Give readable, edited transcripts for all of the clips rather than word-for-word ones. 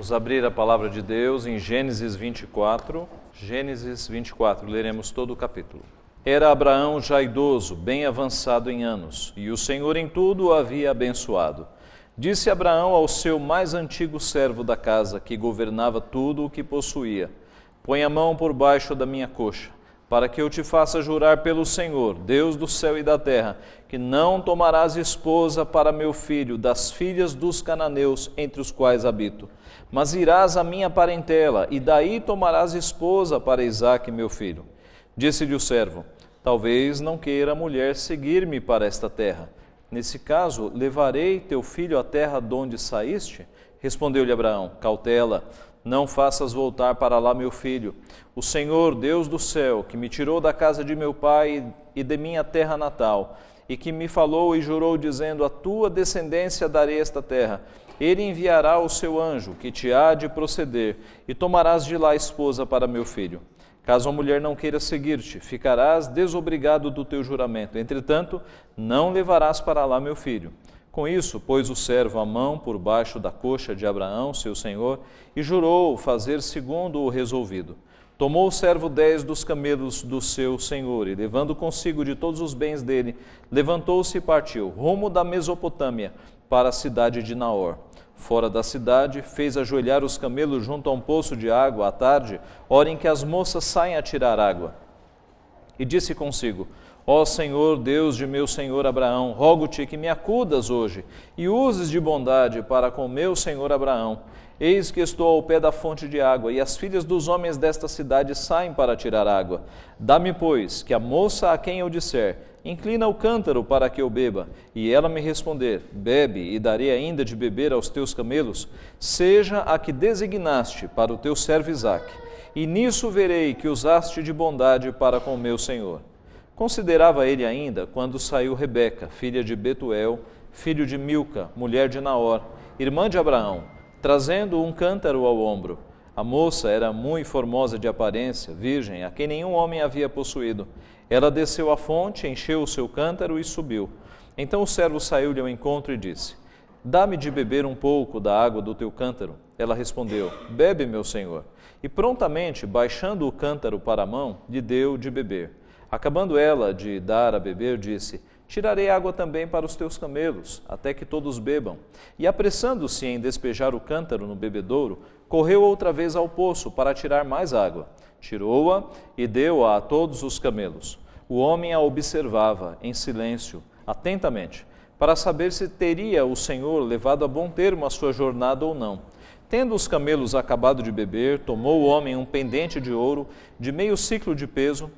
Vamos abrir a palavra de Deus em Gênesis 24. Gênesis 24, leremos todo o capítulo. Era Abraão já idoso, bem avançado em anos, e o Senhor em tudo o havia abençoado. Disse Abraão ao seu mais antigo servo da casa, que governava tudo o que possuía: põe a mão por baixo da minha coxa, para que eu te faça jurar pelo Senhor, Deus do céu e da terra, que não tomarás esposa para meu filho das filhas dos cananeus entre os quais habito, mas irás à minha parentela, e daí tomarás esposa para Isaque, meu filho. Disse-lhe o servo: talvez não queira a mulher seguir-me para esta terra. Nesse caso, levarei teu filho à terra de onde saíste? Respondeu-lhe Abraão: cautela, não faças voltar para lá meu filho. O Senhor, Deus do céu, que me tirou da casa de meu pai e de minha terra natal, e que me falou e jurou, dizendo: a tua descendência darei esta terra, ele enviará o seu anjo, que te há de proceder, e tomarás de lá esposa para meu filho. Caso a mulher não queira seguir-te, ficarás desobrigado do teu juramento. Entretanto, não levarás para lá meu filho. Com isso, pôs o servo a mão por baixo da coxa de Abraão, seu senhor, e jurou fazer segundo o resolvido. Tomou o servo 10 dos camelos do seu senhor, e levando consigo de todos os bens dele, levantou-se e partiu, rumo da Mesopotâmia, para a cidade de Naor. Fora da cidade, fez ajoelhar os camelos junto a um poço de água à tarde, hora em que as moças saem a tirar água. E disse consigo: ó Senhor, Deus de meu senhor Abraão, rogo-te que me acudas hoje, e uses de bondade para com meu senhor Abraão. Eis que estou ao pé da fonte de água, e as filhas dos homens desta cidade saem para tirar água. Dá-me, pois, que a moça a quem eu disser: inclina o cântaro para que eu beba, e ela me responder: bebe, e darei ainda de beber aos teus camelos, seja a que designaste para o teu servo Isaque, e nisso verei que usaste de bondade para com meu senhor. Considerava ele ainda quando saiu Rebeca, filha de Betuel, filho de Milca, mulher de Naor, irmã de Abraão, trazendo um cântaro ao ombro. A moça era muito formosa de aparência, virgem, a quem nenhum homem havia possuído. Ela desceu à fonte, encheu o seu cântaro e subiu. Então o servo saiu-lhe ao encontro e disse: dá-me de beber um pouco da água do teu cântaro. Ela respondeu: bebe, meu senhor. E prontamente, baixando o cântaro para a mão, lhe deu de beber. Acabando ela de dar a beber, disse: tirarei água também para os teus camelos, até que todos bebam. E apressando-se em despejar o cântaro no bebedouro, correu outra vez ao poço para tirar mais água. Tirou-a e deu-a a todos os camelos. O homem a observava, em silêncio, atentamente, para saber se teria o Senhor levado a bom termo a sua jornada ou não. Tendo os camelos acabado de beber, tomou o homem um pendente de ouro de meio siclo de peso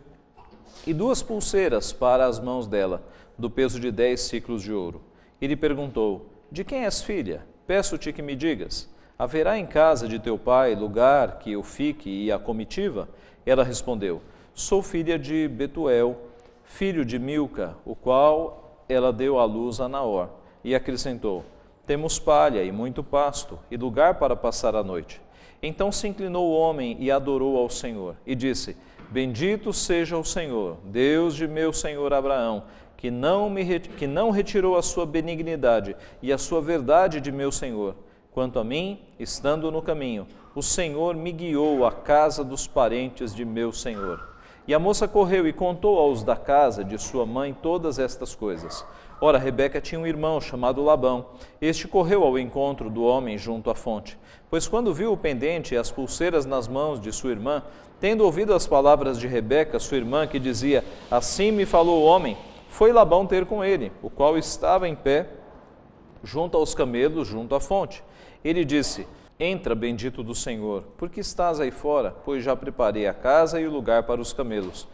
e 2 pulseiras para as mãos dela, do peso de 10 siclos de ouro. E lhe perguntou: de quem és filha? Peço-te que me digas. Haverá em casa de teu pai lugar que eu fique e a comitiva? Ela respondeu: sou filha de Betuel, filho de Milca, o qual ela deu à luz a Naor. E acrescentou: temos palha e muito pasto, e lugar para passar a noite. Então se inclinou o homem e adorou ao Senhor, e disse: bendito seja o Senhor, Deus de meu senhor Abraão, que não retirou a sua benignidade e a sua verdade de meu senhor. Quanto a mim, estando no caminho, o Senhor me guiou à casa dos parentes de meu senhor. E a moça correu e contou aos da casa de sua mãe todas estas coisas. Ora, Rebeca tinha um irmão chamado Labão. Este correu ao encontro do homem junto à fonte, pois quando viu o pendente e as pulseiras nas mãos de sua irmã, tendo ouvido as palavras de Rebeca, sua irmã, que dizia: assim me falou o homem, foi Labão ter com ele, o qual estava em pé junto aos camelos, junto à fonte. Ele disse: entra, bendito do Senhor, porque estás aí fora, pois já preparei a casa e o lugar para os camelos.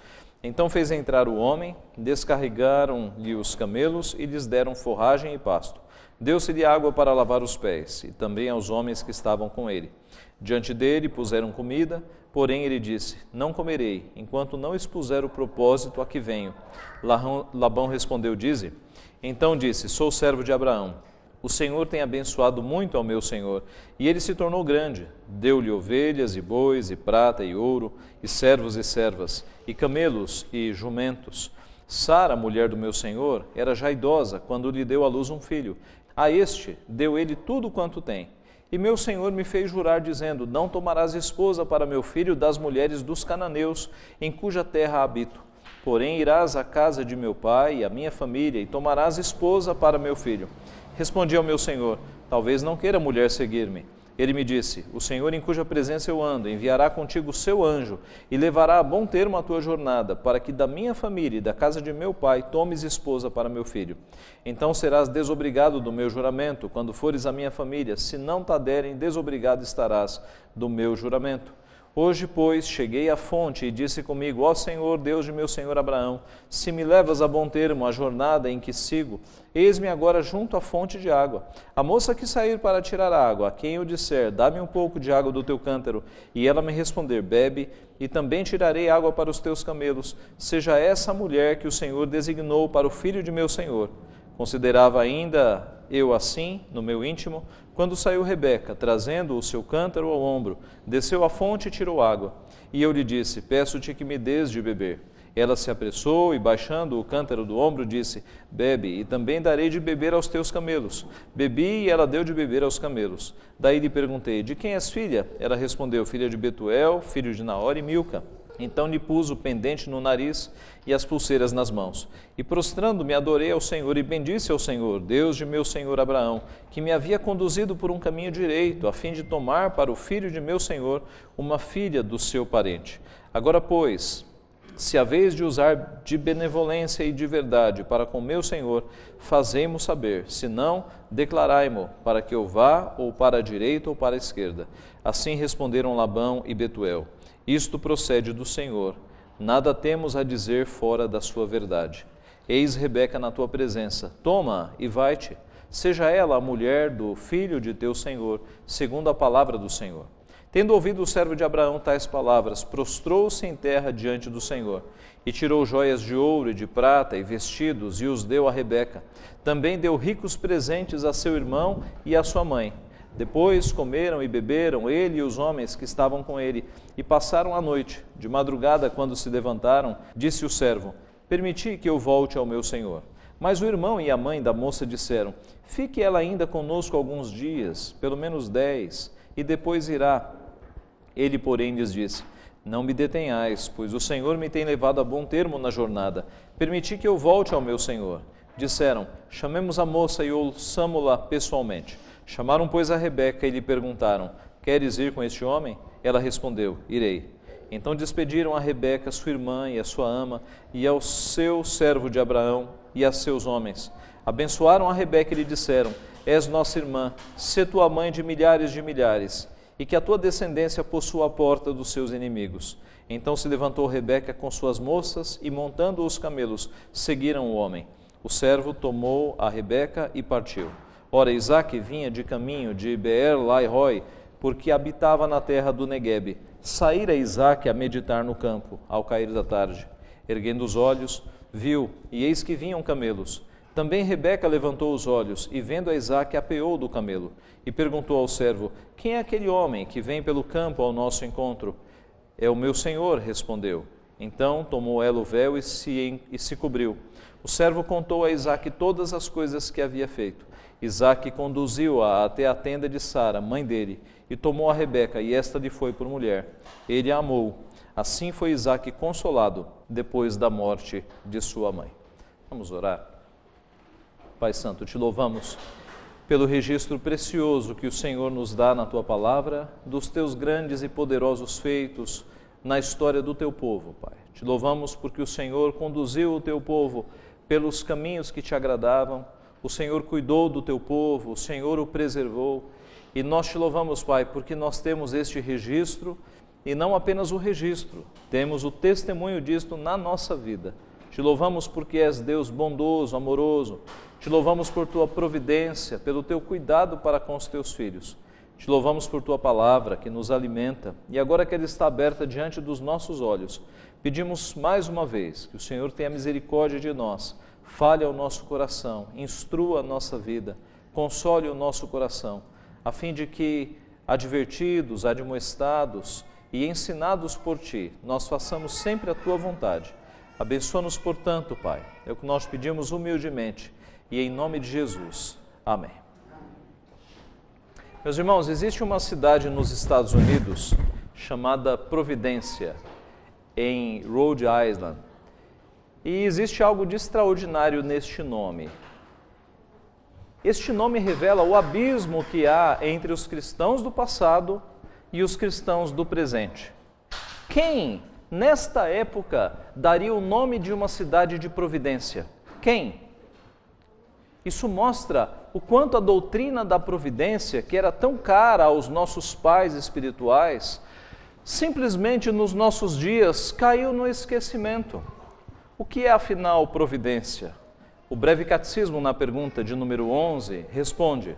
Então fez entrar o homem, descarregaram-lhe os camelos e lhes deram forragem e pasto. Deu-se-lhe água para lavar os pés, e também aos homens que estavam com ele. Diante dele puseram comida, porém ele disse: não comerei, enquanto não expuser o propósito a que venho. Labão respondeu: dize. Então disse: sou servo de Abraão. O Senhor tem abençoado muito ao meu senhor, e ele se tornou grande. Deu-lhe ovelhas e bois, e prata e ouro, e servos e servas, e camelos e jumentos. Sara, mulher do meu senhor, era já idosa quando lhe deu à luz um filho. A este deu ele tudo quanto tem. E meu senhor me fez jurar, dizendo: não tomarás esposa para meu filho das mulheres dos cananeus, em cuja terra habito. Porém irás à casa de meu pai e à minha família, e tomarás esposa para meu filho. Respondi ao meu senhor: talvez não queira a mulher seguir-me. Ele me disse: o Senhor em cuja presença eu ando enviará contigo o seu anjo e levará a bom termo a tua jornada, para que da minha família e da casa de meu pai tomes esposa para meu filho. Então serás desobrigado do meu juramento quando fores à minha família, se não te derem, desobrigado estarás do meu juramento. Hoje, pois, cheguei à fonte e disse comigo: ó Senhor, Deus de meu senhor Abraão, se me levas a bom termo a jornada em que sigo, eis-me agora junto à fonte de água. A moça que sair para tirar água, a quem eu disser: dá-me um pouco de água do teu cântaro, e ela me responder: bebe, e também tirarei água para os teus camelos, seja essa a mulher que o Senhor designou para o filho de meu senhor. Considerava ainda eu assim, no meu íntimo, quando saiu Rebeca, trazendo o seu cântaro ao ombro, desceu à fonte e tirou água. E eu lhe disse: peço-te que me dês de beber. Ela se apressou e, baixando o cântaro do ombro, disse: bebe, e também darei de beber aos teus camelos. Bebi, e ela deu de beber aos camelos. Daí lhe perguntei: de quem és filha? Ela respondeu: filha de Betuel, filho de Naor e Milca. Então lhe pus o pendente no nariz e as pulseiras nas mãos. E prostrando-me, adorei ao Senhor e bendisse ao Senhor, Deus de meu senhor Abraão, que me havia conduzido por um caminho direito, a fim de tomar para o filho de meu senhor uma filha do seu parente. Agora, pois, se haveis de usar de benevolência e de verdade para com meu senhor, fazei-mo saber, se não, declarai-mo, para que eu vá ou para a direita ou para a esquerda. Assim responderam Labão e Betuel: isto procede do Senhor, nada temos a dizer fora da sua verdade. Eis Rebeca na tua presença, toma e vai-te, seja ela a mulher do filho de teu senhor, segundo a palavra do Senhor. Tendo ouvido o servo de Abraão tais palavras, prostrou-se em terra diante do Senhor, e tirou joias de ouro e de prata e vestidos, e os deu a Rebeca. Também deu ricos presentes a seu irmão e a sua mãe. Depois comeram e beberam, ele e os homens que estavam com ele, e passaram a noite. De madrugada, quando se levantaram, disse o servo: permiti que eu volte ao meu senhor. Mas o irmão e a mãe da moça disseram: fique ela ainda conosco alguns dias, pelo menos 10, e depois irá. Ele, porém, lhes disse: não me detenhais, pois o Senhor me tem levado a bom termo na jornada. Permiti que eu volte ao meu senhor. Disseram: chamemos a moça e ouçamo-la pessoalmente. Chamaram, pois, a Rebeca e lhe perguntaram: queres ir com este homem? Ela respondeu: irei. Então despediram a Rebeca, sua irmã e a sua ama, e ao seu servo de Abraão e a seus homens. Abençoaram a Rebeca e lhe disseram: és nossa irmã, sê tua mãe de milhares, e que a tua descendência possua a porta dos seus inimigos. Então se levantou Rebeca com suas moças e, montando os camelos, seguiram o homem. O servo tomou a Rebeca e partiu. Ora, Isaque vinha de caminho de Beer-Lai-Roi, porque habitava na terra do Neguebe. Saíra Isaque a meditar no campo, ao cair da tarde. Erguendo os olhos, viu, e eis que vinham camelos. Também Rebeca levantou os olhos, e vendo a Isaque, apeou do camelo, e perguntou ao servo: quem é aquele homem que vem pelo campo ao nosso encontro? É o meu senhor, respondeu. Então tomou ela o véu e se cobriu. O servo contou a Isaque todas as coisas que havia feito. Isaque conduziu-a até a tenda de Sara, mãe dele, e tomou a Rebeca, e esta lhe foi por mulher. Ele a amou. Assim foi Isaque consolado, depois da morte de sua mãe. Vamos orar. Pai Santo, te louvamos pelo registro precioso que o Senhor nos dá na Tua Palavra, dos Teus grandes e poderosos feitos na história do Teu povo, Pai. Te louvamos porque o Senhor conduziu o Teu povo pelos caminhos que Te agradavam, o Senhor cuidou do Teu povo, o Senhor o preservou, e nós Te louvamos, Pai, porque nós temos este registro, e não apenas o registro, temos o testemunho disto na nossa vida. Te louvamos porque és Deus bondoso, amoroso. Te louvamos por Tua providência, pelo Teu cuidado para com os Teus filhos. Te louvamos por Tua palavra que nos alimenta e agora que ela está aberta diante dos nossos olhos, pedimos mais uma vez que o Senhor tenha misericórdia de nós, fale ao nosso coração, instrua a nossa vida, console o nosso coração, a fim de que, advertidos, admoestados e ensinados por Ti, nós façamos sempre a Tua vontade. Abençoa-nos, portanto, Pai. É o que nós pedimos humildemente e em nome de Jesus. Amém. Meus irmãos, existe uma cidade nos Estados Unidos chamada Providência, em Rhode Island. E existe algo de extraordinário neste nome. Este nome revela o abismo que há entre os cristãos do passado e os cristãos do presente. Quem, nesta época, daria o nome de uma cidade de Providência? Quem? Isso mostra o quanto a doutrina da providência, que era tão cara aos nossos pais espirituais, simplesmente nos nossos dias caiu no esquecimento. O que é afinal providência? O breve catecismo, na pergunta de número 11, responde: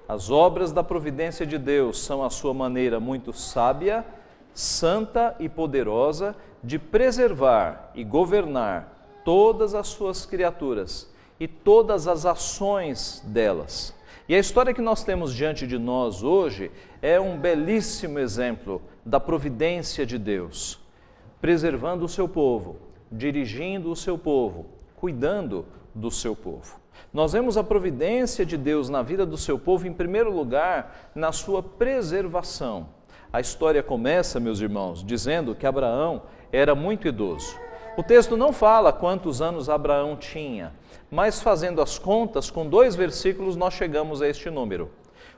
as obras da providência de Deus são a sua maneira muito sábia, santa e poderosa de preservar e governar todas as suas criaturas e todas as ações delas. E a história que nós temos diante de nós hoje é um belíssimo exemplo da providência de Deus, preservando o seu povo, dirigindo o seu povo, cuidando do seu povo. Nós vemos a providência de Deus na vida do seu povo, em primeiro lugar, na sua preservação. A história começa, meus irmãos, dizendo que Abraão era muito idoso. O texto não fala quantos anos Abraão tinha, mas fazendo as contas, com 2 versículos nós chegamos a este número.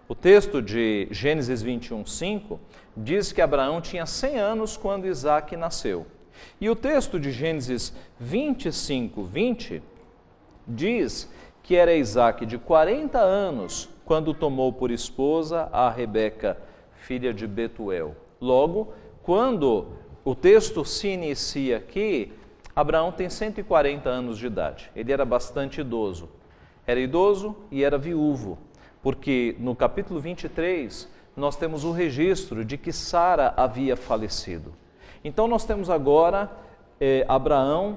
O texto de Gênesis 21:5 diz que Abraão tinha 100 anos quando Isaque nasceu. E o texto de Gênesis 25:20 diz que era Isaque de 40 anos quando tomou por esposa a Rebeca, filha de Betuel. Logo, quando o texto se inicia aqui, Abraão tem 140 anos de idade. Ele era bastante idoso. Era idoso e era viúvo, porque no capítulo 23 nós temos o registro de que Sara havia falecido. Então nós temos agora Abraão,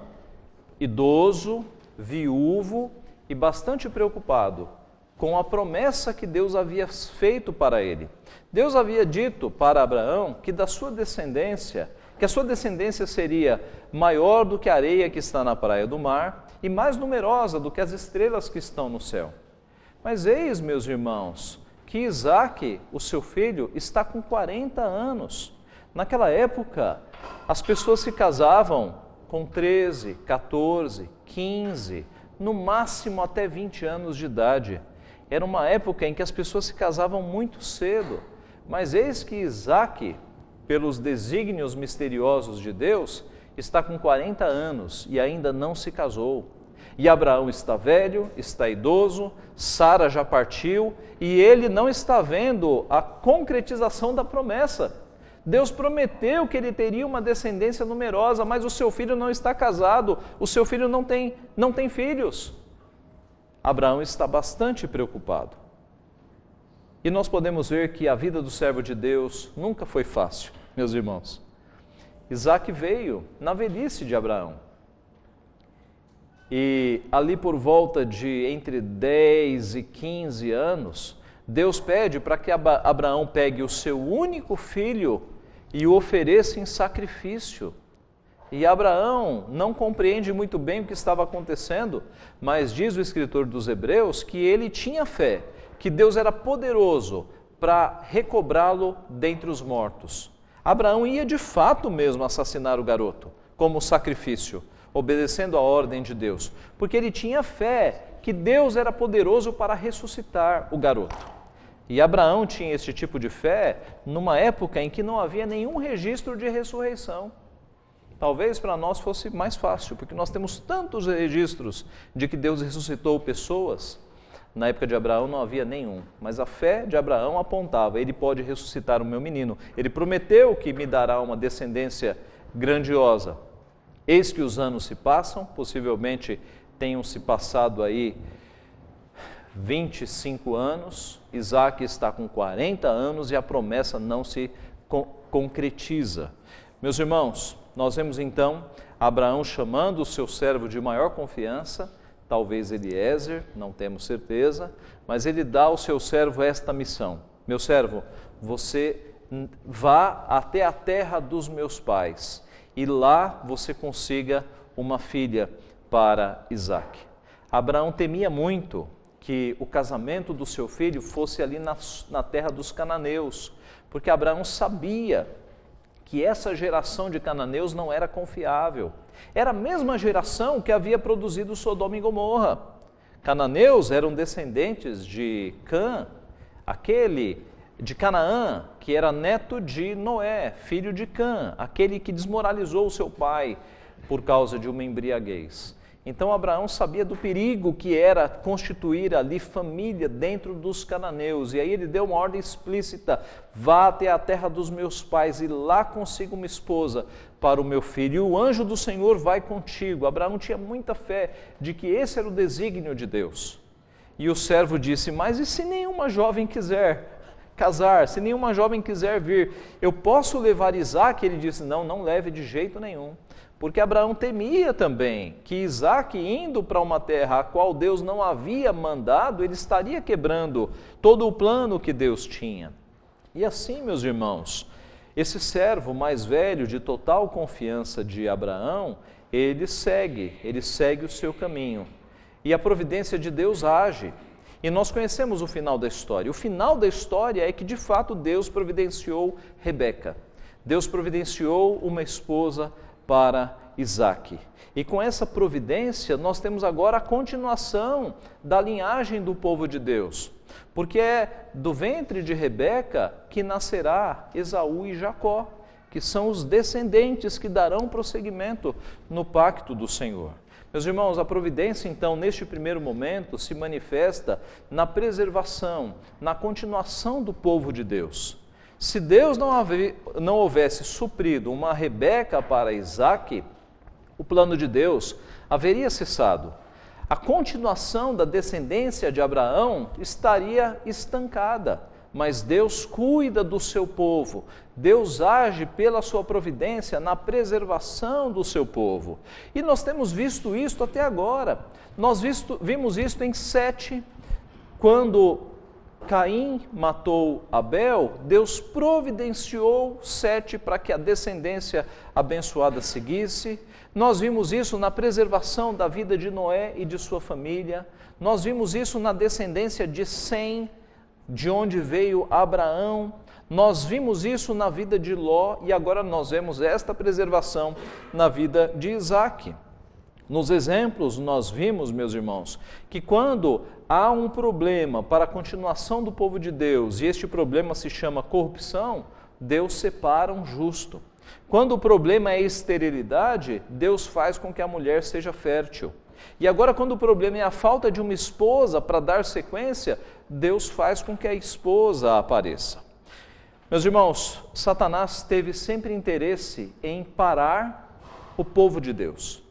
idoso, viúvo e bastante preocupado com a promessa que Deus havia feito para ele. Deus havia dito para Abraão que da sua descendência, que a sua descendência seria maior do que a areia que está na praia do mar e mais numerosa do que as estrelas que estão no céu. Mas eis, meus irmãos, que Isaque, o seu filho, está com 40 anos. Naquela época, as pessoas se casavam com 13, 14, 15, no máximo até 20 anos de idade. Era uma época em que as pessoas se casavam muito cedo. Mas eis que Isaque, pelos desígnios misteriosos de Deus, está com 40 anos e ainda não se casou. E Abraão está velho, está idoso, Sara já partiu e ele não está vendo a concretização da promessa. Deus prometeu que ele teria uma descendência numerosa, mas o seu filho não está casado, o seu filho não tem filhos. Abraão está bastante preocupado. E nós podemos ver que a vida do servo de Deus nunca foi fácil, meus irmãos. Isaque veio na velhice de Abraão. E ali por volta de entre 10 e 15 anos, Deus pede para que Abraão pegue o seu único filho e o ofereça em sacrifício. E Abraão não compreende muito bem o que estava acontecendo, mas diz o escritor dos Hebreus que ele tinha fé, que Deus era poderoso para recobrá-lo dentre os mortos. Abraão ia de fato mesmo assassinar o garoto como sacrifício, obedecendo a ordem de Deus, porque ele tinha fé que Deus era poderoso para ressuscitar o garoto. E Abraão tinha esse tipo de fé numa época em que não havia nenhum registro de ressurreição. Talvez para nós fosse mais fácil, porque nós temos tantos registros de que Deus ressuscitou pessoas. Na época de Abraão não havia nenhum, mas a fé de Abraão apontava: ele pode ressuscitar o meu menino. Ele prometeu que me dará uma descendência grandiosa. Eis que os anos se passam, possivelmente tenham se passado aí 25 anos, Isaque está com 40 anos e a promessa não se concretiza. Meus irmãos, nós vemos então Abraão chamando o seu servo de maior confiança, talvez Eliezer, não temos certeza, mas ele dá ao seu servo esta missão: meu servo, você vá até a terra dos meus pais e lá você consiga uma filha para Isaque. Abraão temia muito que o casamento do seu filho fosse ali na terra dos cananeus, porque Abraão sabia que essa geração de cananeus não era confiável. Era a mesma geração que havia produzido Sodoma e Gomorra. Cananeus eram descendentes de Cã, aquele de Canaã, que era neto de Noé, filho de Cã, aquele que desmoralizou o seu pai por causa de uma embriaguez. Então Abraão sabia do perigo que era constituir ali família dentro dos cananeus, e aí ele deu uma ordem explícita: vá até a terra dos meus pais e lá consiga uma esposa para o meu filho, e o anjo do Senhor vai contigo. Abraão tinha muita fé de que esse era o desígnio de Deus. E o servo disse: mas e se nenhuma jovem quiser casar, se nenhuma jovem quiser vir, eu posso levar Isaque? Ele disse: não, não leve de jeito nenhum. Porque Abraão temia também que Isaque, indo para uma terra a qual Deus não havia mandado, ele estaria quebrando todo o plano que Deus tinha. E assim, meus irmãos, esse servo mais velho, de total confiança de Abraão, ele segue o seu caminho. E a providência de Deus age. E nós conhecemos o final da história. O final da história é que, de fato, Deus providenciou Rebeca. Deus providenciou uma esposa para Isaque. E com essa providência, nós temos agora a continuação da linhagem do povo de Deus. Porque é do ventre de Rebeca que nascerá Esaú e Jacó, que são os descendentes que darão prosseguimento no pacto do Senhor. Meus irmãos, a providência, então, neste primeiro momento, se manifesta na preservação, na continuação do povo de Deus. Se Deus não houvesse suprido uma Rebeca para Isaque, o plano de Deus haveria cessado. A continuação da descendência de Abraão estaria estancada, mas Deus cuida do seu povo. Deus age pela sua providência na preservação do seu povo. E nós temos visto isso até agora. Nós vimos isso em Sete, quando Caim matou Abel, Deus providenciou Sete para que a descendência abençoada seguisse. Nós vimos isso na preservação da vida de Noé e de sua família. Nós vimos isso na descendência de Sem, de onde veio Abraão. Nós vimos isso na vida de Ló e agora nós vemos esta preservação na vida de Isaque. Nos exemplos nós vimos, meus irmãos, que quando há um problema para a continuação do povo de Deus, e este problema se chama corrupção, Deus separa um justo. Quando o problema é esterilidade, Deus faz com que a mulher seja fértil. E agora, quando o problema é a falta de uma esposa para dar sequência, Deus faz com que a esposa apareça. Meus irmãos, Satanás teve sempre interesse em parar o povo de Deus,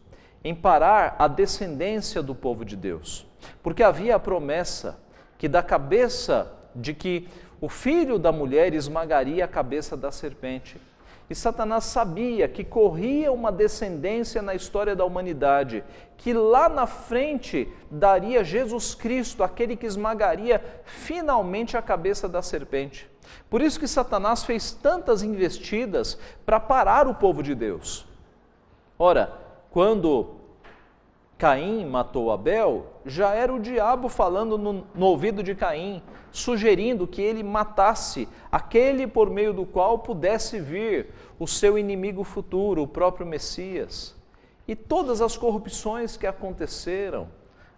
em parar a descendência do povo de Deus, porque havia a promessa que da cabeça de que o filho da mulher esmagaria a cabeça da serpente. E Satanás sabia que corria uma descendência na história da humanidade, que lá na frente daria Jesus Cristo, aquele que esmagaria finalmente a cabeça da serpente. Por isso que Satanás fez tantas investidas para parar o povo de Deus. Ora, quando Caim matou Abel, já era o diabo falando no ouvido de Caim, sugerindo que ele matasse aquele por meio do qual pudesse vir o seu inimigo futuro, o próprio Messias. E todas as corrupções que aconteceram,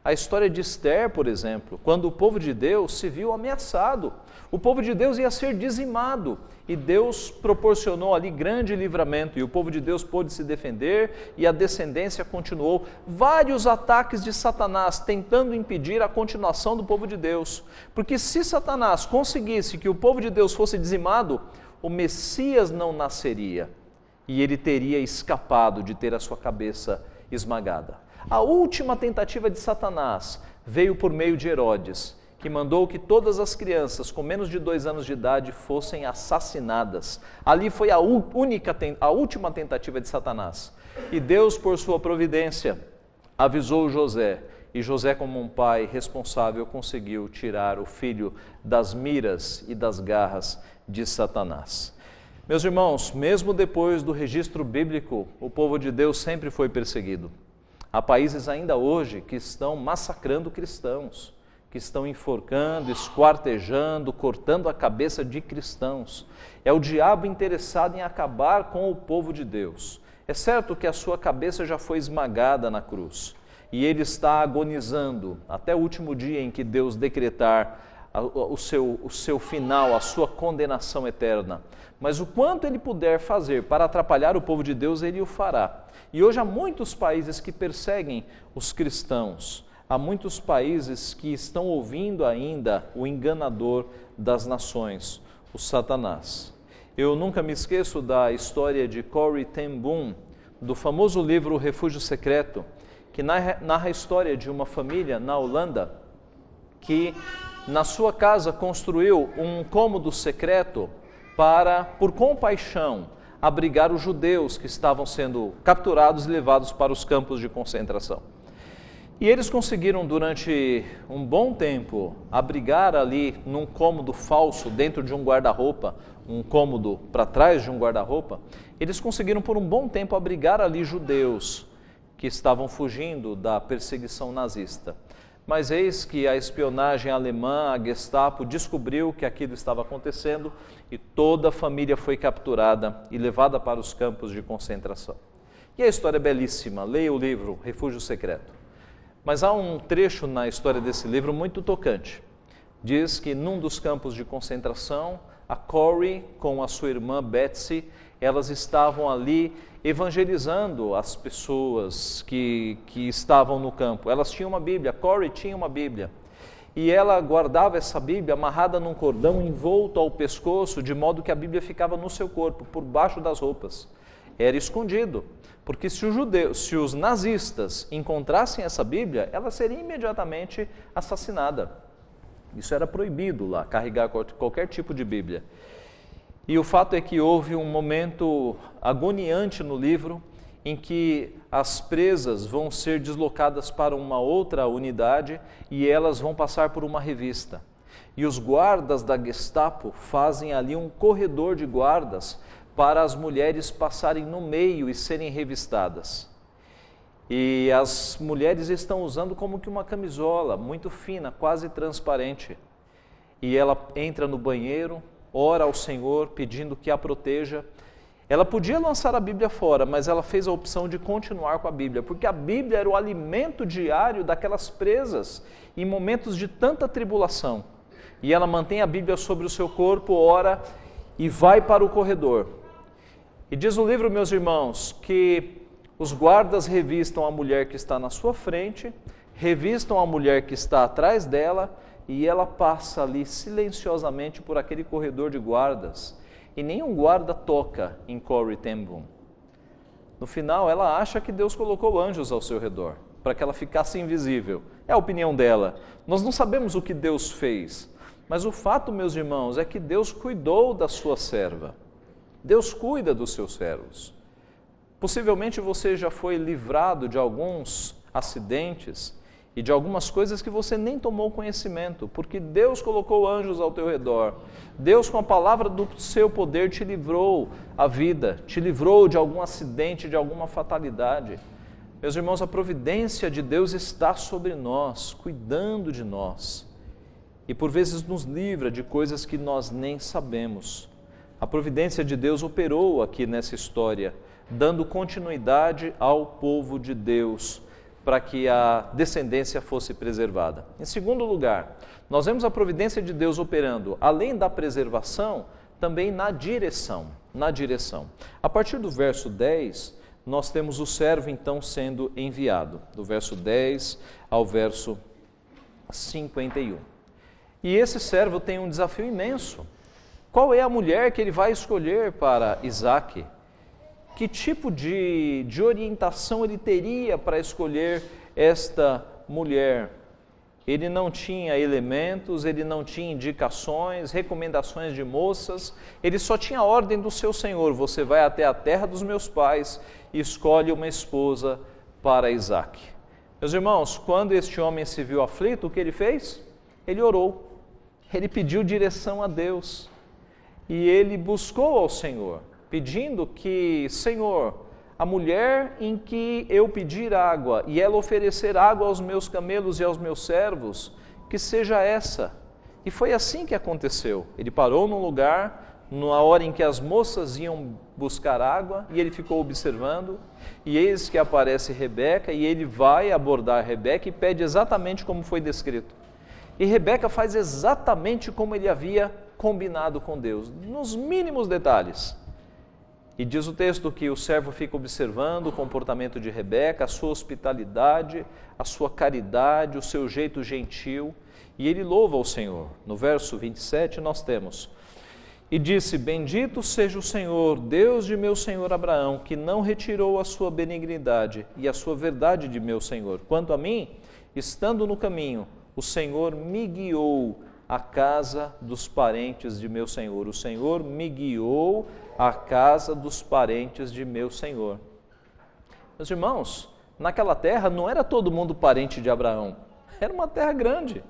a história de Esther, por exemplo, quando o povo de Deus se viu ameaçado, o povo de Deus ia ser dizimado, e Deus proporcionou ali grande livramento, e o povo de Deus pôde se defender, e a descendência continuou. Vários ataques de Satanás tentando impedir a continuação do povo de Deus, porque se Satanás conseguisse que o povo de Deus fosse dizimado, o Messias não nasceria, e ele teria escapado de ter a sua cabeça esmagada. A última tentativa de Satanás veio por meio de Herodes, que mandou que todas as crianças com menos de 2 anos de idade fossem assassinadas. Ali foi a última tentativa de Satanás. E Deus, por sua providência, avisou José, e José, como um pai responsável, conseguiu tirar o filho das miras e das garras de Satanás. Meus irmãos, mesmo depois do registro bíblico, o povo de Deus sempre foi perseguido. Há países ainda hoje que estão massacrando cristãos, que estão enforcando, esquartejando, cortando a cabeça de cristãos. É o diabo interessado em acabar com o povo de Deus. É certo que a sua cabeça já foi esmagada na cruz e ele está agonizando até o último dia em que Deus decretar o seu final, a sua condenação eterna. Mas o quanto ele puder fazer para atrapalhar o povo de Deus, ele o fará. E hoje há muitos países que perseguem os cristãos, há muitos países que estão ouvindo ainda o enganador das nações, o Satanás. Eu nunca me esqueço da história de Corrie ten Boom, do famoso livro O Refúgio Secreto, que narra a história de uma família na Holanda que na sua casa construiu um cômodo secreto para, por compaixão, abrigar os judeus que estavam sendo capturados e levados para os campos de concentração. E eles conseguiram durante um bom tempo abrigar ali num cômodo falso, dentro de um guarda-roupa, um cômodo para trás de um guarda-roupa, eles conseguiram por um bom tempo abrigar ali judeus que estavam fugindo da perseguição nazista. Mas eis que a espionagem alemã, a Gestapo, descobriu que aquilo estava acontecendo e toda a família foi capturada e levada para os campos de concentração. E a história é belíssima, leia o livro Refúgio Secreto. Mas há um trecho na história desse livro muito tocante. Diz que num dos campos de concentração, a Corrie com a sua irmã Betsy, elas estavam ali evangelizando as pessoas que estavam no campo. Elas tinham uma Bíblia, Corrie tinha uma Bíblia. E ela guardava essa Bíblia amarrada num cordão envolto ao pescoço, de modo que a Bíblia ficava no seu corpo, por baixo das roupas. Era escondido, porque se os nazistas encontrassem essa Bíblia, ela seria imediatamente assassinada. Isso era proibido lá, carregar qualquer tipo de Bíblia. E o fato é que houve um momento agoniante no livro em que as presas vão ser deslocadas para uma outra unidade e elas vão passar por uma revista. E os guardas da Gestapo fazem ali um corredor de guardas para as mulheres passarem no meio e serem revistadas. E as mulheres estão usando como que uma camisola muito fina, quase transparente. E ela entra no banheiro, ora ao Senhor, pedindo que a proteja. Ela podia lançar a Bíblia fora, mas ela fez a opção de continuar com a Bíblia, porque a Bíblia era o alimento diário daquelas presas em momentos de tanta tribulação. E ela mantém a Bíblia sobre o seu corpo, ora e vai para o corredor. E diz o livro, meus irmãos, que os guardas revistam a mulher que está na sua frente, revistam a mulher que está atrás dela, e ela passa ali silenciosamente por aquele corredor de guardas, e nenhum guarda toca em Corrie ten Boom. No final, ela acha que Deus colocou anjos ao seu redor, para que ela ficasse invisível. É a opinião dela. Nós não sabemos o que Deus fez, mas o fato, meus irmãos, é que Deus cuidou da sua serva. Deus cuida dos seus servos. Possivelmente você já foi livrado de alguns acidentes e de algumas coisas que você nem tomou conhecimento, porque Deus colocou anjos ao teu redor. Deus, com a palavra do seu poder, te livrou a vida, te livrou de algum acidente, de alguma fatalidade. Meus irmãos, a providência de Deus está sobre nós, cuidando de nós, e por vezes nos livra de coisas que nós nem sabemos. A providência de Deus operou aqui nessa história, dando continuidade ao povo de Deus, para que a descendência fosse preservada. Em segundo lugar, nós vemos a providência de Deus operando, além da preservação, também na direção. A partir do verso 10, nós temos o servo então sendo enviado, do verso 10 ao verso 51. E esse servo tem um desafio imenso. Qual é a mulher que ele vai escolher para Isaque? Que tipo de orientação ele teria para escolher esta mulher? Ele não tinha elementos, ele não tinha indicações, recomendações de moças, ele só tinha a ordem do seu Senhor: você vai até a terra dos meus pais e escolhe uma esposa para Isaque. Meus irmãos, quando este homem se viu aflito, o que ele fez? Ele orou, ele pediu direção a Deus e ele buscou ao Senhor, pedindo que, Senhor, a mulher em que eu pedir água e ela oferecer água aos meus camelos e aos meus servos, que seja essa. E foi assim que aconteceu. Ele parou num lugar, na hora em que as moças iam buscar água, e ele ficou observando, e eis que aparece Rebeca, e ele vai abordar Rebeca e pede exatamente como foi descrito. E Rebeca faz exatamente como ele havia combinado com Deus, nos mínimos detalhes. E diz o texto que o servo fica observando o comportamento de Rebeca, a sua hospitalidade, a sua caridade, o seu jeito gentil, e ele louva o Senhor. No verso 27 nós temos: e disse: bendito seja o Senhor, Deus de meu senhor Abraão, que não retirou a sua benignidade e a sua verdade de meu senhor. Quanto a mim, estando no caminho, o Senhor me guiou à casa dos parentes de meu senhor. O Senhor me guiou à casa dos parentes de meu senhor. Meus irmãos, naquela terra não era todo mundo parente de Abraão. Era uma terra grande.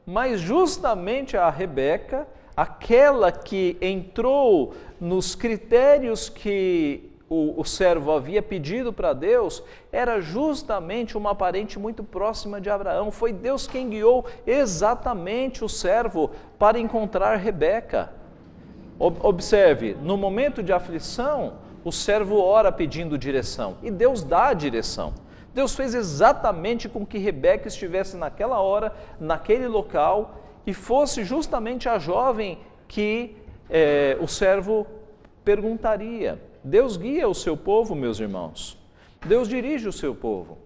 Mas justamente a Rebeca, aquela que entrou nos critérios que o servo havia pedido para Deus, era justamente uma parente muito próxima de Abraão. Foi Deus quem guiou exatamente o servo para encontrar Rebeca. Observe, no momento de aflição, o servo ora pedindo direção, e Deus dá a direção. Deus fez exatamente com que Rebeca estivesse naquela hora, naquele local, e fosse justamente a jovem que o servo perguntaria. Deus guia o seu povo, meus irmãos. Deus dirige o seu povo.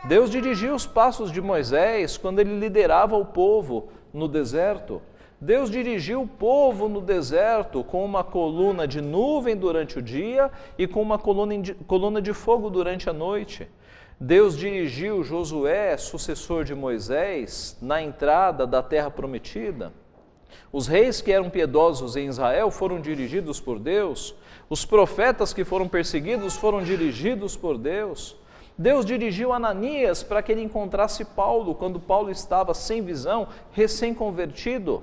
Deus dirigiu os passos de Moisés quando ele liderava o povo no deserto. Deus dirigiu o povo no deserto com uma coluna de nuvem durante o dia e com uma coluna de fogo durante a noite. Deus dirigiu Josué, sucessor de Moisés, na entrada da terra prometida. Os reis que eram piedosos em Israel foram dirigidos por Deus. Os profetas que foram perseguidos foram dirigidos por Deus. Deus dirigiu Ananias para que ele encontrasse Paulo, quando Paulo estava sem visão, recém-convertido.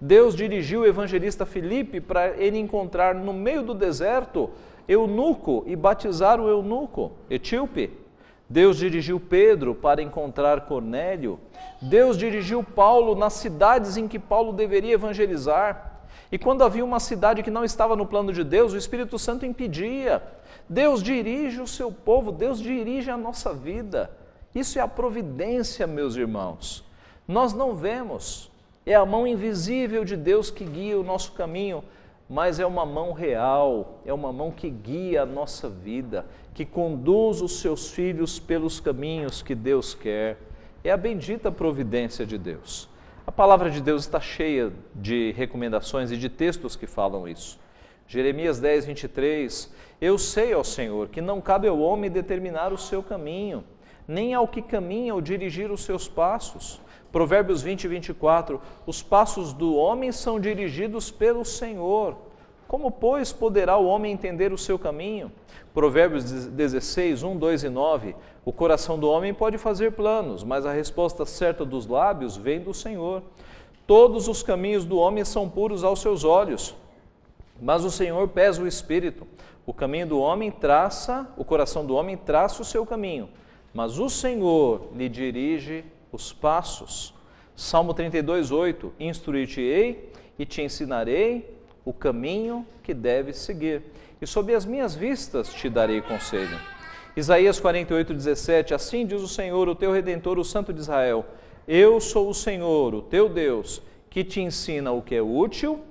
Deus dirigiu o evangelista Filipe para ele encontrar no meio do deserto eunuco e batizar o eunuco, etíope. Deus dirigiu Pedro para encontrar Cornélio. Deus dirigiu Paulo nas cidades em que Paulo deveria evangelizar. E quando havia uma cidade que não estava no plano de Deus, o Espírito Santo impedia. Deus dirige o seu povo, Deus dirige a nossa vida. Isso é a providência, meus irmãos. Nós não vemos, é a mão invisível de Deus que guia o nosso caminho, mas é uma mão real, é uma mão que guia a nossa vida, que conduz os seus filhos pelos caminhos que Deus quer. É a bendita providência de Deus. A palavra de Deus está cheia de recomendações e de textos que falam isso. Jeremias 10, 23, eu sei, ó Senhor, que não cabe ao homem determinar o seu caminho, nem ao que caminha ou dirigir os seus passos. Provérbios 20, 24, os passos do homem são dirigidos pelo Senhor. Como, pois, poderá o homem entender o seu caminho? Provérbios 16, 1, 2 e 9, o coração do homem pode fazer planos, mas a resposta certa dos lábios vem do Senhor. Todos os caminhos do homem são puros aos seus olhos, mas o Senhor pesa o espírito. O caminho do homem traça, o coração do homem traça o seu caminho, mas o Senhor lhe dirige os passos. Salmo 32, 8, instruir-te-ei e te ensinarei o caminho que deves seguir, e sob as minhas vistas te darei conselho. Isaías 48, 17, assim diz o Senhor, o teu Redentor, o Santo de Israel, eu sou o Senhor, o teu Deus, que te ensina o que é útil,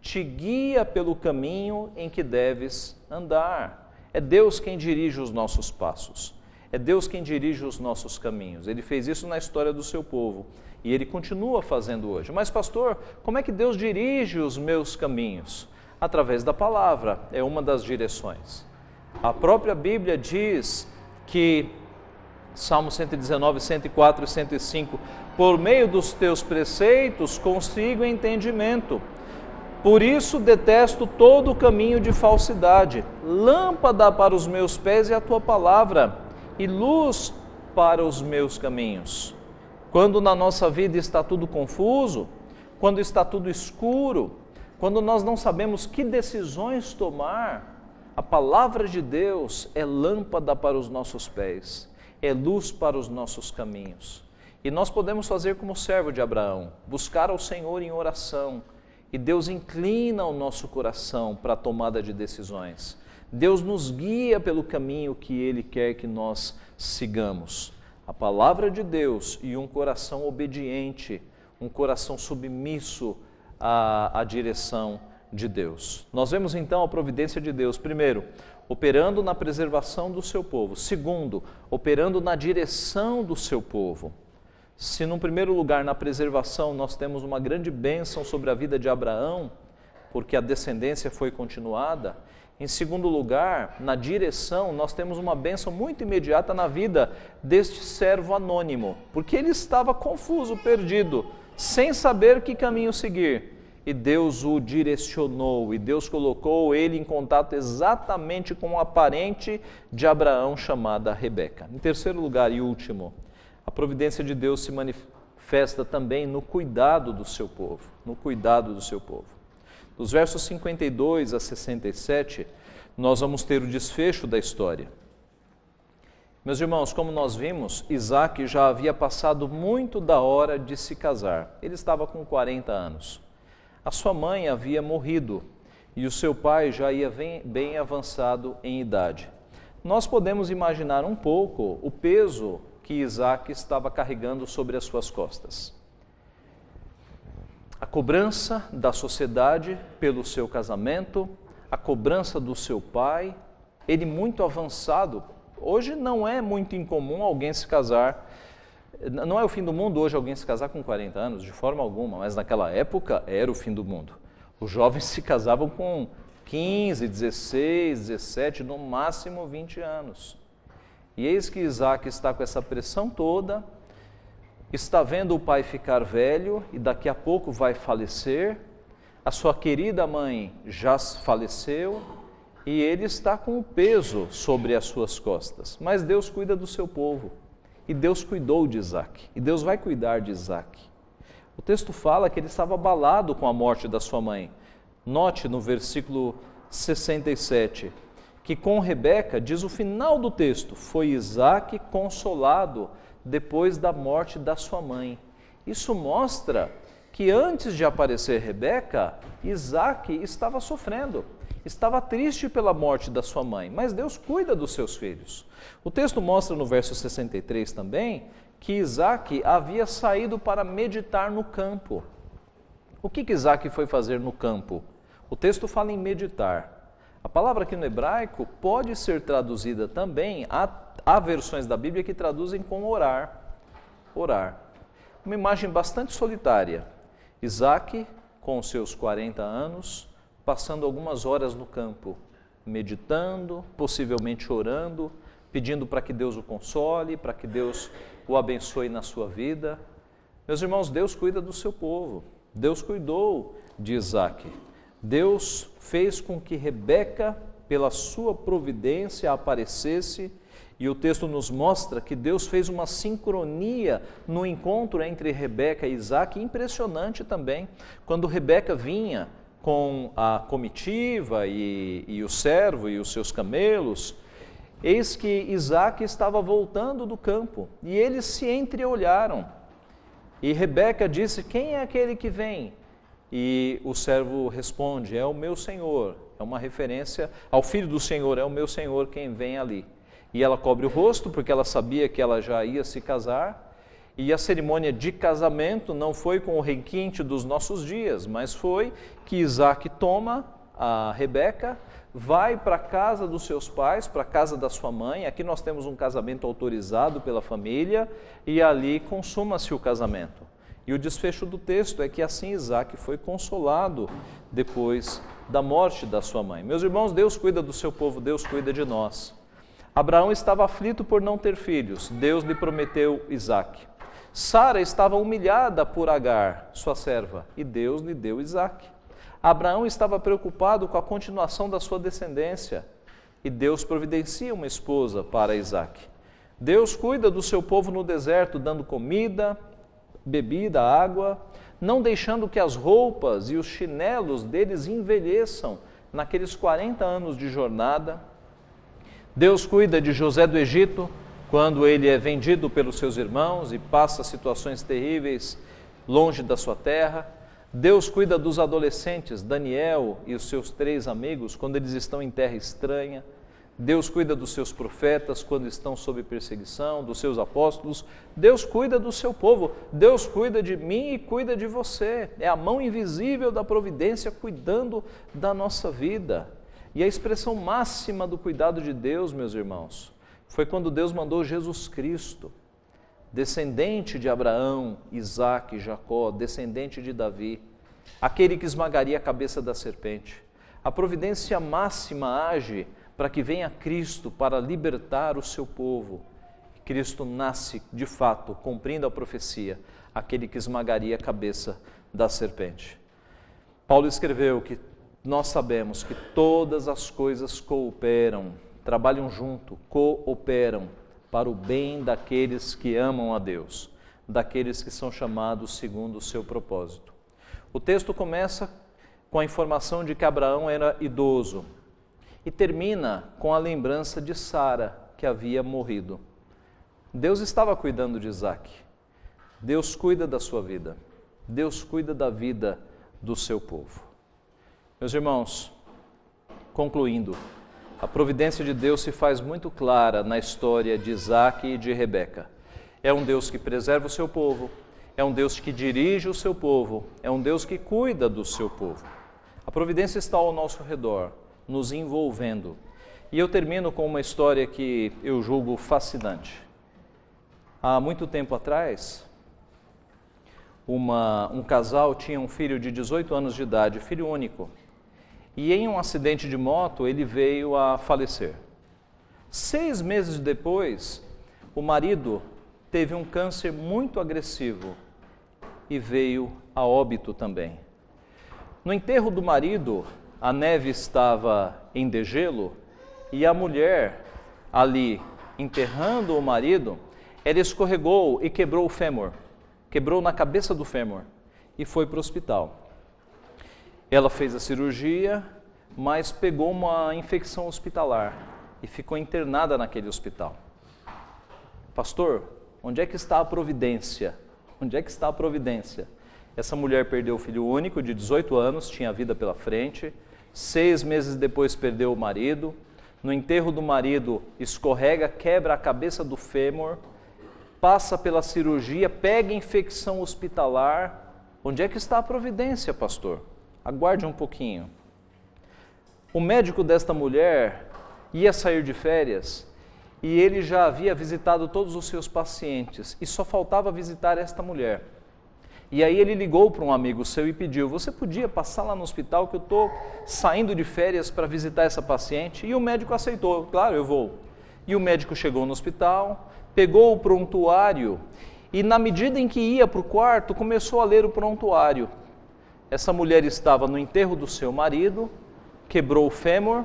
te guia pelo caminho em que deves andar. É Deus quem dirige os nossos passos. É Deus quem dirige os nossos caminhos. Ele fez isso na história do seu povo e Ele continua fazendo hoje. Mas, pastor, como é que Deus dirige os meus caminhos? Através da palavra, é uma das direções. A própria Bíblia diz que, Salmo 119, 104 e 105, por meio dos teus preceitos consigo entendimento. Por isso detesto todo o caminho de falsidade. Lâmpada para os meus pés é a tua palavra, e luz para os meus caminhos. Quando na nossa vida está tudo confuso, quando está tudo escuro, quando nós não sabemos que decisões tomar, a palavra de Deus é lâmpada para os nossos pés, é luz para os nossos caminhos. E nós podemos fazer como o servo de Abraão, buscar ao Senhor em oração, e Deus inclina o nosso coração para a tomada de decisões. Deus nos guia pelo caminho que Ele quer que nós sigamos. A palavra de Deus e um coração obediente, um coração submisso à direção de Deus. Nós vemos então a providência de Deus, primeiro, operando na preservação do seu povo. Segundo, operando na direção do seu povo. Se num primeiro lugar, na preservação, nós temos uma grande bênção sobre a vida de Abraão, porque a descendência foi continuada. Em segundo lugar, na direção, nós temos uma bênção muito imediata na vida deste servo anônimo, porque ele estava confuso, perdido, sem saber que caminho seguir. E Deus o direcionou, e Deus colocou ele em contato exatamente com a parente de Abraão, chamada Rebeca. Em terceiro lugar e último, a providência de Deus se manifesta também no cuidado do seu povo, no cuidado do seu povo. Dos versos 52 a 67, nós vamos ter o desfecho da história. Meus irmãos, como nós vimos, Isaque já havia passado muito da hora de se casar. Ele estava com 40 anos. A sua mãe havia morrido e o seu pai já ia bem avançado em idade. Nós podemos imaginar um pouco o peso que Isaque estava carregando sobre as suas costas. A cobrança da sociedade pelo seu casamento, a cobrança do seu pai, ele muito avançado. Hoje não é muito incomum alguém se casar, não é o fim do mundo hoje alguém se casar com 40 anos, de forma alguma, mas naquela época era o fim do mundo. Os jovens se casavam com 15, 16, 17, no máximo 20 anos. E eis que Isaque está com essa pressão toda, está vendo o pai ficar velho e daqui a pouco vai falecer, a sua querida mãe já faleceu e ele está com o peso sobre as suas costas. Mas Deus cuida do seu povo e Deus cuidou de Isaque e Deus vai cuidar de Isaque. O texto fala que ele estava abalado com a morte da sua mãe. Note no versículo 67, que com Rebeca, diz o final do texto, foi Isaque consolado depois da morte da sua mãe. Isso mostra que antes de aparecer Rebeca, Isaque estava sofrendo, estava triste pela morte da sua mãe, mas Deus cuida dos seus filhos. O texto mostra no verso 63 também, que Isaque havia saído para meditar no campo. O que Isaque foi fazer no campo? O texto fala em meditar. A palavra aqui no hebraico pode ser traduzida também, há versões da Bíblia que traduzem com orar. Orar. Uma imagem bastante solitária. Isaque, com seus 40 anos, passando algumas horas no campo, meditando, possivelmente orando, pedindo para que Deus o console, para que Deus o abençoe na sua vida. Meus irmãos, Deus cuida do seu povo. Deus cuidou de Isaque. Deus fez com que Rebeca, pela sua providência, aparecesse, e o texto nos mostra que Deus fez uma sincronia no encontro entre Rebeca e Isaque, impressionante também. Quando Rebeca vinha com a comitiva e o servo e os seus camelos, eis que Isaque estava voltando do campo, e eles se entreolharam. E Rebeca disse: quem é aquele que vem? E o servo responde: é o meu senhor. É uma referência ao filho do Senhor, é o meu senhor quem vem ali. E ela cobre o rosto, porque ela sabia que ela já ia se casar. E a cerimônia de casamento não foi com o requinte dos nossos dias, mas foi que Isaque toma a Rebeca, vai para a casa dos seus pais, para a casa da sua mãe. Aqui nós temos um casamento autorizado pela família, e ali consuma-se o casamento. E o desfecho do texto é que assim Isaque foi consolado depois da morte da sua mãe. Meus irmãos, Deus cuida do seu povo, Deus cuida de nós. Abraão estava aflito por não ter filhos, Deus lhe prometeu Isaque. Sara estava humilhada por Agar, sua serva, e Deus lhe deu Isaque. Abraão estava preocupado com a continuação da sua descendência, e Deus providencia uma esposa para Isaque. Deus cuida do seu povo no deserto, dando comida, bebida, água, não deixando que as roupas e os chinelos deles envelheçam naqueles 40 anos de jornada. Deus cuida de José do Egito quando ele é vendido pelos seus irmãos e passa situações terríveis longe da sua terra. Deus cuida dos adolescentes, Daniel e os seus 3 amigos, quando eles estão em terra estranha. Deus cuida dos seus profetas quando estão sob perseguição, dos seus apóstolos. Deus cuida do seu povo. Deus cuida de mim e cuida de você. É a mão invisível da providência cuidando da nossa vida. E a expressão máxima do cuidado de Deus, meus irmãos, foi quando Deus mandou Jesus Cristo, descendente de Abraão, Isaque, Jacó, descendente de Davi, aquele que esmagaria a cabeça da serpente. A providência máxima age para que venha Cristo para libertar o seu povo. Cristo nasce, de fato, cumprindo a profecia, aquele que esmagaria a cabeça da serpente. Paulo escreveu que nós sabemos que todas as coisas cooperam, trabalham junto, cooperam para o bem daqueles que amam a Deus, daqueles que são chamados segundo o seu propósito. O texto começa com a informação de que Abraão era idoso e termina com a lembrança de Sara, que havia morrido. Deus estava cuidando de Isaque. Deus cuida da sua vida. Deus cuida da vida do seu povo. Meus irmãos, concluindo, a providência de Deus se faz muito clara na história de Isaque e de Rebeca. É um Deus que preserva o seu povo, é um Deus que dirige o seu povo, é um Deus que cuida do seu povo. A providência está ao nosso redor, nos envolvendo. E eu termino com uma história que eu julgo fascinante. Há muito tempo atrás, um casal tinha um filho de 18 anos de idade, filho único. E em um acidente de moto, ele veio a falecer. 6 meses depois, o marido teve um câncer muito agressivo e veio a óbito também. No enterro do marido, a neve estava em degelo e a mulher, ali enterrando o marido, ela escorregou e quebrou o fêmur, quebrou na cabeça do fêmur e foi para o hospital. Ela fez a cirurgia, mas pegou uma infecção hospitalar e ficou internada naquele hospital. Pastor, onde é que está a providência? Onde é que está a providência? Essa mulher perdeu o filho único de 18 anos, tinha a vida pela frente. 6 meses depois perdeu o marido. No enterro do marido, escorrega, quebra a cabeça do fêmur, passa pela cirurgia, pega infecção hospitalar. Onde é que está a providência, pastor? Aguarde um pouquinho. O médico desta mulher ia sair de férias e ele já havia visitado todos os seus pacientes e só faltava visitar esta mulher. E aí ele ligou para um amigo seu e pediu: você podia passar lá no hospital que eu estou saindo de férias para visitar essa paciente? E o médico aceitou, claro, eu vou. E o médico chegou no hospital, pegou o prontuário e na medida em que ia para o quarto, começou a ler o prontuário. Essa mulher estava no enterro do seu marido, quebrou o fêmur,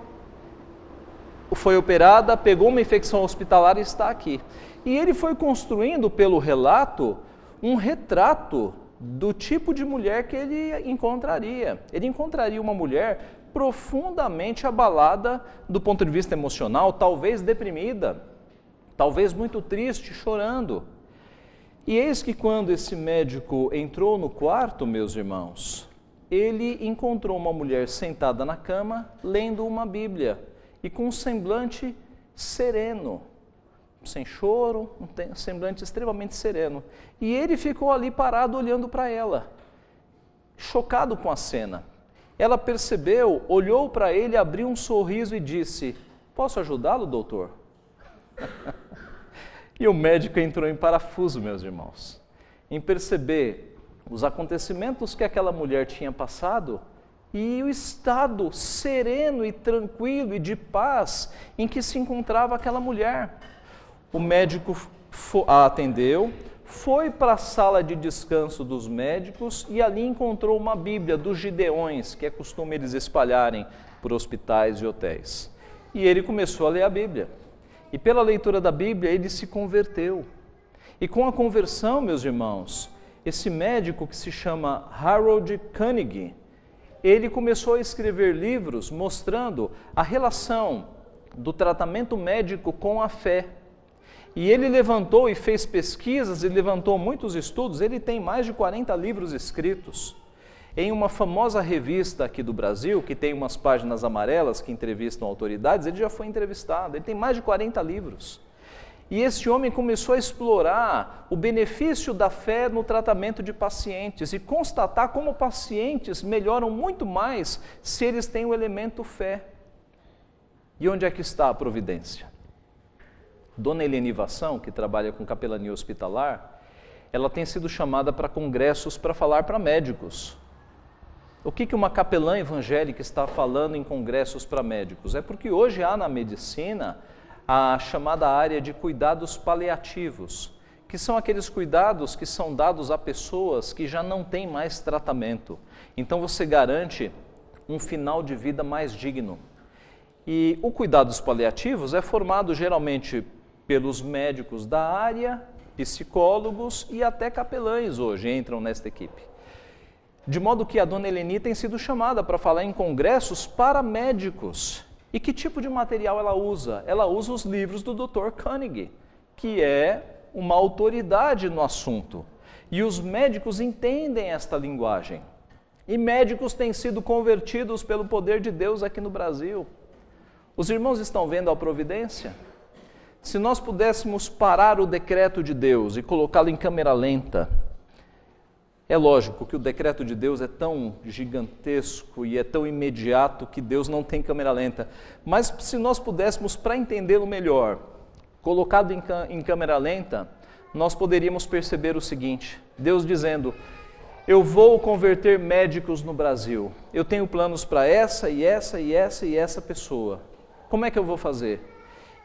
foi operada, pegou uma infecção hospitalar e está aqui. E ele foi construindo pelo relato um retrato do tipo de mulher que ele encontraria. Ele encontraria uma mulher profundamente abalada do ponto de vista emocional, talvez deprimida, talvez muito triste, chorando. E eis que quando esse médico entrou no quarto, meus irmãos, ele encontrou uma mulher sentada na cama, lendo uma Bíblia, e com um semblante sereno, sem choro, um semblante extremamente sereno. E ele ficou ali parado olhando para ela, chocado com a cena. Ela percebeu, olhou para ele, abriu um sorriso e disse: posso ajudá-lo, doutor? E o médico entrou em parafuso, meus irmãos, em perceber os acontecimentos que aquela mulher tinha passado e o estado sereno e tranquilo e de paz em que se encontrava aquela mulher. O médico a atendeu, foi para a sala de descanso dos médicos e ali encontrou uma Bíblia dos Gideões, que é costume eles espalharem por hospitais e hotéis. E ele começou a ler a Bíblia. E pela leitura da Bíblia ele se converteu. E com a conversão, meus irmãos, esse médico que se chama Harold Koenig, ele começou a escrever livros mostrando a relação do tratamento médico com a fé. E ele levantou e fez pesquisas e levantou muitos estudos. Ele tem mais de 40 livros escritos. Em uma famosa revista aqui do Brasil, que tem umas páginas amarelas que entrevistam autoridades, ele já foi entrevistado. Ele tem mais de 40 livros. E esse homem começou a explorar o benefício da fé no tratamento de pacientes e constatar como pacientes melhoram muito mais se eles têm o elemento fé. E onde é que está a providência? Dona Helenivação, que trabalha com capelania hospitalar, ela tem sido chamada para congressos para falar para médicos. O que uma capelã evangélica está falando em congressos para médicos? É porque hoje há na medicina a chamada área de cuidados paliativos, que são aqueles cuidados que são dados a pessoas que já não têm mais tratamento. Então você garante um final de vida mais digno. E o cuidados paliativos é formado geralmente pelos médicos da área, psicólogos e até capelães hoje entram nesta equipe. De modo que a dona Heleni tem sido chamada para falar em congressos para médicos. E que tipo de material ela usa? Ela usa os livros do Dr. Koenig, que é uma autoridade no assunto. E os médicos entendem esta linguagem. E médicos têm sido convertidos pelo poder de Deus aqui no Brasil. Os irmãos estão vendo a providência? Se nós pudéssemos parar o decreto de Deus e colocá-lo em câmera lenta, é lógico que o decreto de Deus é tão gigantesco e é tão imediato que Deus não tem câmera lenta. Mas se nós pudéssemos, para entendê-lo melhor, colocado em câmera lenta, nós poderíamos perceber o seguinte: Deus dizendo, eu vou converter médicos no Brasil. Eu tenho planos para essa e essa e essa e essa pessoa. Como é que eu vou fazer?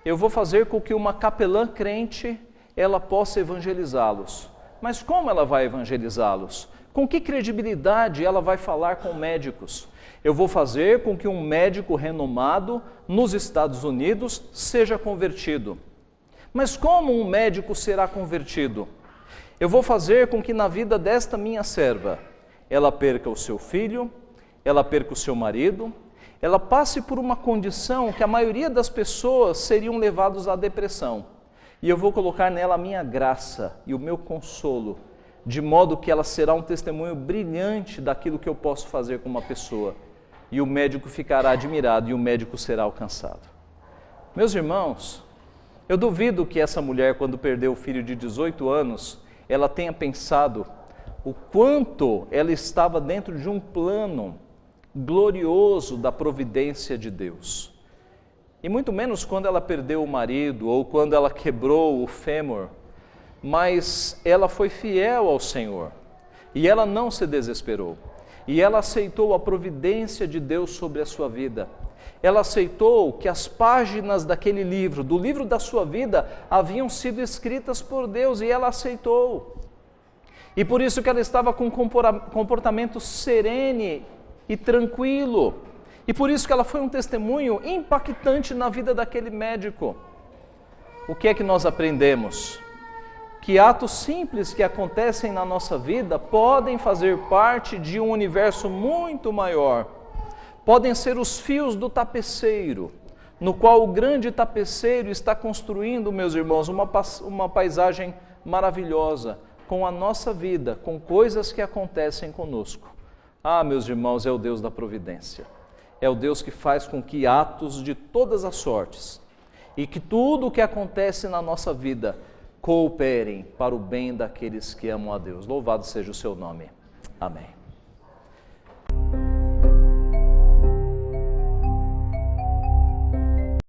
Eu vou fazer com que uma capelã crente, ela possa evangelizá-los. Mas como ela vai evangelizá-los? Com que credibilidade ela vai falar com médicos? Eu vou fazer com que um médico renomado nos Estados Unidos seja convertido. Mas como um médico será convertido? Eu vou fazer com que na vida desta minha serva, ela perca o seu filho, ela perca o seu marido, ela passe por uma condição que a maioria das pessoas seriam levados à depressão. E eu vou colocar nela a minha graça e o meu consolo, de modo que ela será um testemunho brilhante daquilo que eu posso fazer com uma pessoa. E o médico ficará admirado e o médico será alcançado. Meus irmãos, eu duvido que essa mulher, quando perdeu o filho de 18 anos, ela tenha pensado o quanto ela estava dentro de um plano glorioso da providência de Deus. E muito menos quando ela perdeu o marido ou quando ela quebrou o fêmur, mas ela foi fiel ao Senhor e ela não se desesperou. E ela aceitou a providência de Deus sobre a sua vida. Ela aceitou que as páginas daquele livro, do livro da sua vida, haviam sido escritas por Deus e ela aceitou. E por isso que ela estava com um comportamento sereno e tranquilo. E por isso que ela foi um testemunho impactante na vida daquele médico. O que é que nós aprendemos? Que atos simples que acontecem na nossa vida podem fazer parte de um universo muito maior. Podem ser os fios do tapeceiro, no qual o grande tapeceiro está construindo, meus irmãos, uma paisagem maravilhosa com a nossa vida, com coisas que acontecem conosco. Ah, meus irmãos, é o Deus da providência. É o Deus que faz com que atos de todas as sortes e que tudo o que acontece na nossa vida cooperem para o bem daqueles que amam a Deus. Louvado seja o seu nome. Amém.